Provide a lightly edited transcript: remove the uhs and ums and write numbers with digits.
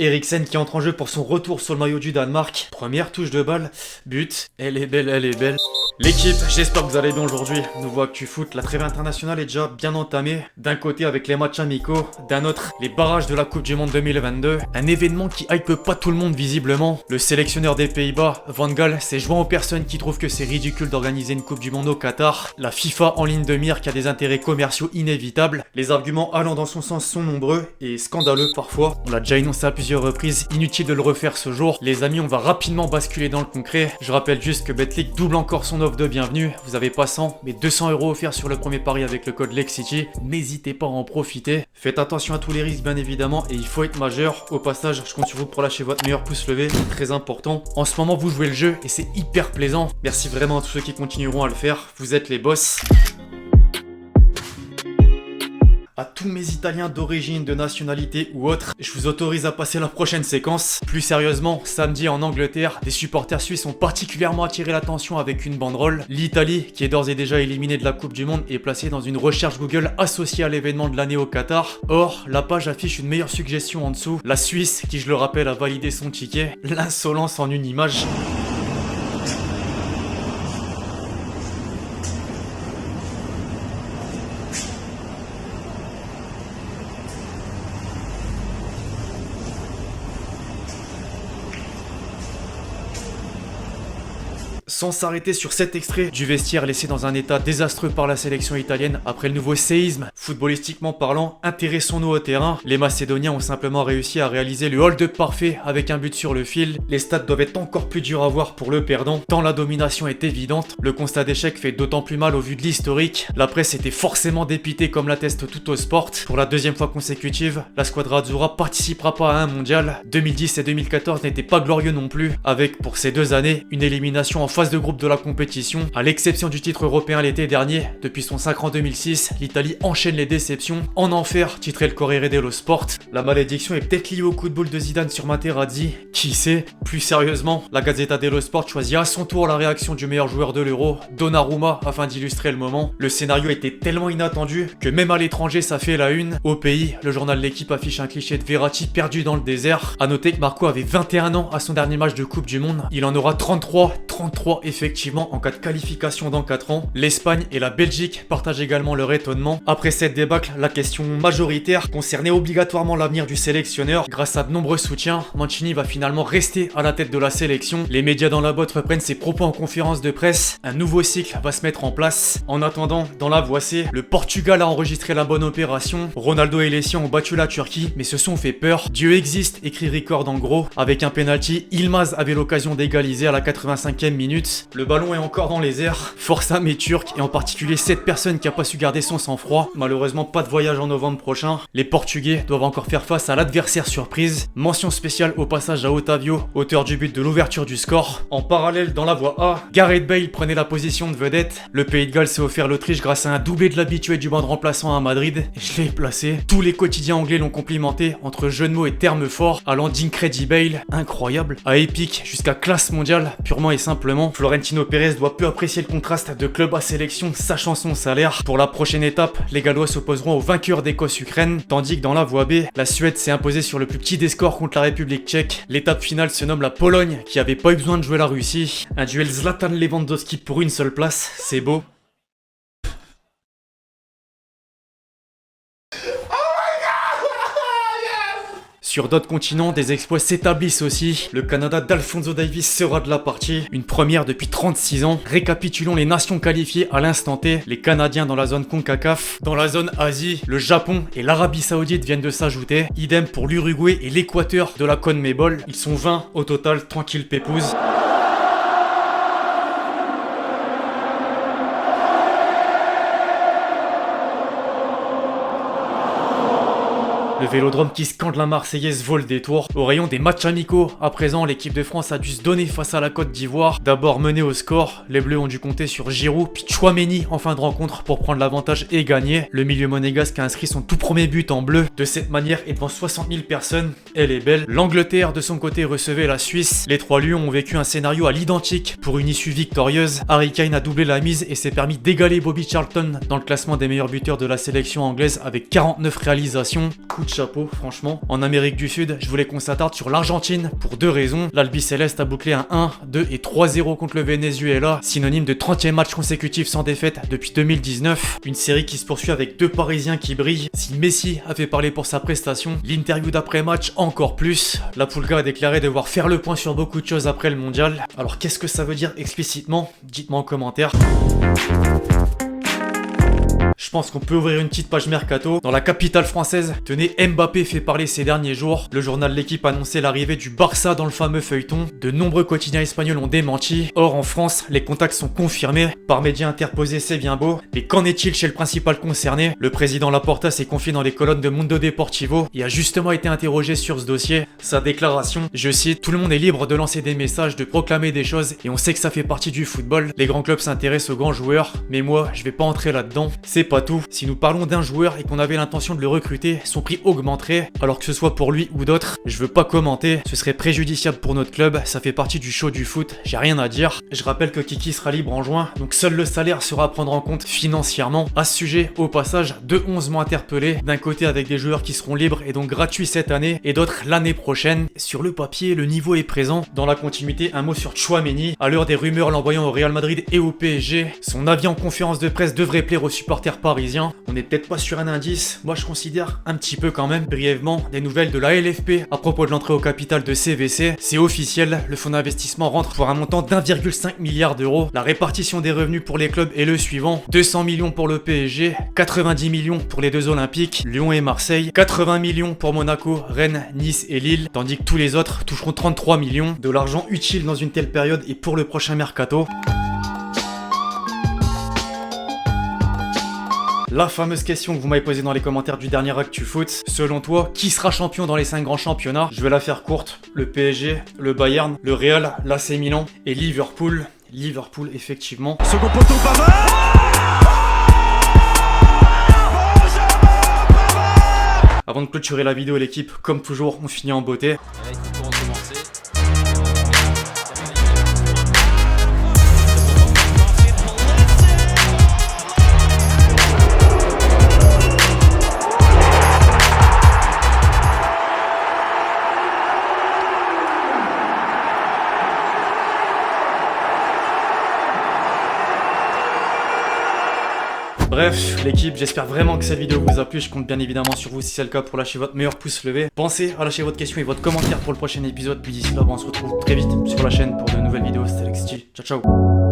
Eriksen qui entre en jeu pour son retour sur le maillot du Danemark. Première touche de balle, but, elle est belle, elle est belle. L'équipe, j'espère que vous allez bien aujourd'hui. Nouveau Actu Foot, la trêve internationale est déjà bien entamée. D'un côté avec les matchs amicaux, d'un autre les barrages de la Coupe du Monde 2022. Un événement qui hype pas tout le monde visiblement. Le sélectionneur des Pays-Bas, Van Gaal, s'est joint aux personnes qui trouvent que c'est ridicule d'organiser une Coupe du Monde au Qatar. La FIFA en ligne de mire qui a des intérêts commerciaux inévitables. Les arguments allant dans son sens sont nombreux et scandaleux parfois. On l'a déjà énoncé à plusieurs reprises, inutile de le refaire ce jour. Les amis, on va rapidement basculer dans le concret. Je rappelle juste que Betclic double encore son offre de bienvenue. Vous avez pas 100 mais 200 € offerts sur le premier pari avec le code LEXCITY. N'hésitez pas à en profiter. Faites attention à tous les risques bien évidemment et il faut être majeur. Au passage, je compte sur vous pour lâcher votre meilleur pouce levé, très important. En ce moment, vous jouez le jeu et c'est hyper plaisant. Merci vraiment à tous ceux qui continueront à le faire. Vous êtes les boss. À tous mes Italiens d'origine, de nationalité ou autre, je vous autorise à passer la prochaine séquence. Plus sérieusement, samedi en Angleterre, des supporters suisses ont particulièrement attiré l'attention avec une banderole. L'Italie, qui est d'ores et déjà éliminée de la Coupe du Monde, est placée dans une recherche Google associée à l'événement de l'année au Qatar. Or, la page affiche une meilleure suggestion en dessous. La Suisse, qui je le rappelle a validé son ticket. L'insolence en une image. Sans s'arrêter sur cet extrait du vestiaire laissé dans un état désastreux par la sélection italienne après le nouveau séisme, footballistiquement parlant, intéressons-nous au terrain. Les Macédoniens ont simplement réussi à réaliser le hold-up parfait avec un but sur le fil. Les stats doivent être encore plus durs à voir pour le perdant, tant la domination est évidente. Le constat d'échec fait d'autant plus mal au vu de l'historique. La presse était forcément dépitée comme l'atteste Tuttosport. Pour la deuxième fois consécutive, la squadra Azzurra participera pas à un mondial. 2010 et 2014 n'étaient pas glorieux non plus, avec pour ces deux années une élimination en phase de groupe de la compétition. À l'exception du titre européen l'été dernier, depuis son sacre en 2006, l'Italie enchaîne les déceptions. En enfer, titrait le Corriere dello Sport. La malédiction est peut-être liée au coup de boule de Zidane sur Materazzi. Qui sait? Plus sérieusement, la Gazzetta dello Sport choisit à son tour la réaction du meilleur joueur de l'Euro, Donnarumma, afin d'illustrer le moment. Le scénario était tellement inattendu que même à l'étranger ça fait la une. Au pays, le journal L'Équipe affiche un cliché de Verratti perdu dans le désert. A noter que Marco avait 21 ans à son dernier match de Coupe du Monde. Il en aura 33 effectivement en cas de qualification dans 4 ans. L'Espagne et la Belgique partagent également leur étonnement. Après cette débâcle, la question majoritaire concernait obligatoirement l'avenir du sélectionneur. Grâce à de nombreux soutiens, Mancini va finalement rester à la tête de la sélection. Les médias dans la botte reprennent ses propos en conférence de presse. Un nouveau cycle va se mettre en place. En attendant, dans la voie C, le Portugal a enregistré la bonne opération. Ronaldo et les siens ont battu la Turquie, mais se sont fait peur. Dieu existe, écrit Record en gros. Avec un penalty, Yılmaz avait l'occasion d'égaliser à la 85e minute. Le ballon est encore dans les airs. Force à mes Turcs et en particulier cette personne qui a pas su garder son sang-froid. Malheureusement, pas de voyage en novembre prochain. Les Portugais doivent encore faire face à l'adversaire surprise. Mention spéciale au passage à Otavio, auteur du but de l'ouverture du score. En parallèle, dans la voie A, Gareth Bale prenait la position de vedette. Le Pays de Galles s'est offert l'Autriche grâce à un doublé de l'habitué du banc de remplaçant à Madrid. Je l'ai placé. Tous les quotidiens anglais l'ont complimenté entre jeux de mots et termes forts, allant d'Incredible, incroyable, à épique jusqu'à classe mondiale, purement et simplement. Florentino Pérez doit peu apprécier le contraste de club à sélection, sachant son salaire. Pour la prochaine étape, les Gallois s'opposeront aux vainqueurs d'Écosse-Ukraine, tandis que dans la voie B, la Suède s'est imposée sur le plus petit des scores contre la République tchèque. L'étape finale se nomme la Pologne, qui avait pas eu besoin de jouer la Russie. Un duel Zlatan Lewandowski pour une seule place, c'est beau. Sur d'autres continents, des exploits s'établissent aussi. Le Canada d'Alphonso Davies sera de la partie. Une première depuis 36 ans. Récapitulons les nations qualifiées à l'instant T. Les Canadiens dans la zone CONCACAF. Dans la zone Asie, le Japon et l'Arabie Saoudite viennent de s'ajouter. Idem pour l'Uruguay et l'Équateur de la CONMEBOL. Ils sont 20 au total, tranquille pépouze. Le Vélodrome qui scande la Marseillaise vaut le détour. Au rayon des matchs amicaux, à présent, l'équipe de France a dû se donner face à la Côte d'Ivoire. D'abord menée au score, les Bleus ont dû compter sur Giroud, puis Tchouaméni en fin de rencontre pour prendre l'avantage et gagner. Le milieu monégasque a inscrit son tout premier but en bleu. De cette manière et devant 60 000 personnes, elle est belle. L'Angleterre de son côté recevait la Suisse. Les trois lions ont vécu un scénario à l'identique pour une issue victorieuse. Harry Kane a doublé la mise et s'est permis d'égaler Bobby Charlton dans le classement des meilleurs buteurs de la sélection anglaise avec 49 réalisations. Coup coup de chapeau, franchement. En Amérique du Sud, je voulais qu'on s'attarde sur l'Argentine pour deux raisons. L'Albiceleste a bouclé un 1, 2 et 3-0 contre le Venezuela, synonyme de 30e match consécutif sans défaite depuis 2019. Une série qui se poursuit avec deux Parisiens qui brillent. Si Messi a fait parler pour sa prestation, l'interview d'après-match encore plus. La Pulga a déclaré devoir faire le point sur beaucoup de choses après le mondial. Alors qu'est-ce que ça veut dire explicitement? Dites-moi en commentaire. Je pense qu'on peut ouvrir une petite page mercato. Dans la capitale française, tenez, Mbappé fait parler ces derniers jours. Le journal L'Équipe annonçait l'arrivée du Barça dans le fameux feuilleton. De nombreux quotidiens espagnols ont démenti. Or, en France, les contacts sont confirmés. Par médias interposés, c'est bien beau. Mais qu'en est-il chez le principal concerné? Le président Laporta s'est confié dans les colonnes de Mundo Deportivo et a justement été interrogé sur ce dossier. Sa déclaration, je cite, tout le monde est libre de lancer des messages, de proclamer des choses et on sait que ça fait partie du football. Les grands clubs s'intéressent aux grands joueurs, mais moi, je vais pas entrer là-dedans. C'est pas tout. Si nous parlons d'un joueur et qu'on avait l'intention de le recruter, son prix augmenterait, alors que ce soit pour lui ou d'autres. Je veux pas commenter, ce serait préjudiciable pour notre club, ça fait partie du show du foot, j'ai rien à dire. Je rappelle que Kiki sera libre en juin, donc seul le salaire sera à prendre en compte financièrement. À ce sujet, au passage, 2-11 m'ont interpellé, d'un côté avec des joueurs qui seront libres et donc gratuits cette année, et d'autres l'année prochaine. Sur le papier, le niveau est présent. Dans la continuité, un mot sur Tchouaméni. À l'heure des rumeurs l'envoyant au Real Madrid et au PSG, son avis en conférence de presse devrait plaire aux supporters parisiens. On n'est peut-être pas sur un indice, moi je considère un petit peu quand même. Brièvement, des nouvelles de la LFP à propos de l'entrée au capital de CVC. C'est officiel, le fonds d'investissement rentre pour un montant d'1,5 milliard d'euros. La répartition des revenus pour les clubs est le suivant: 200 millions pour le PSG, 90 millions pour les deux Olympiques, Lyon et Marseille, 80 millions pour Monaco, Rennes, Nice et Lille, tandis que tous les autres toucheront 33 millions. De l'argent utile dans une telle période et pour le prochain mercato. La fameuse question que vous m'avez posée dans les commentaires du dernier ActuFoot. Selon toi, qui sera champion dans les 5 grands championnats? Je vais la faire courte. Le PSG, le Bayern, le Real, l'AC Milan et Liverpool. Liverpool, effectivement. Second poteau, Pavard. Avant de clôturer la vidéo, l'équipe, comme toujours, on finit en beauté. Bref, l'équipe, j'espère vraiment que cette vidéo vous a plu. Je compte bien évidemment sur vous si c'est le cas pour lâcher votre meilleur pouce levé. Pensez à lâcher votre question et votre commentaire pour le prochain épisode. Puis d'ici là, on se retrouve très vite sur la chaîne pour de nouvelles vidéos. C'était Alexis. Ciao, ciao.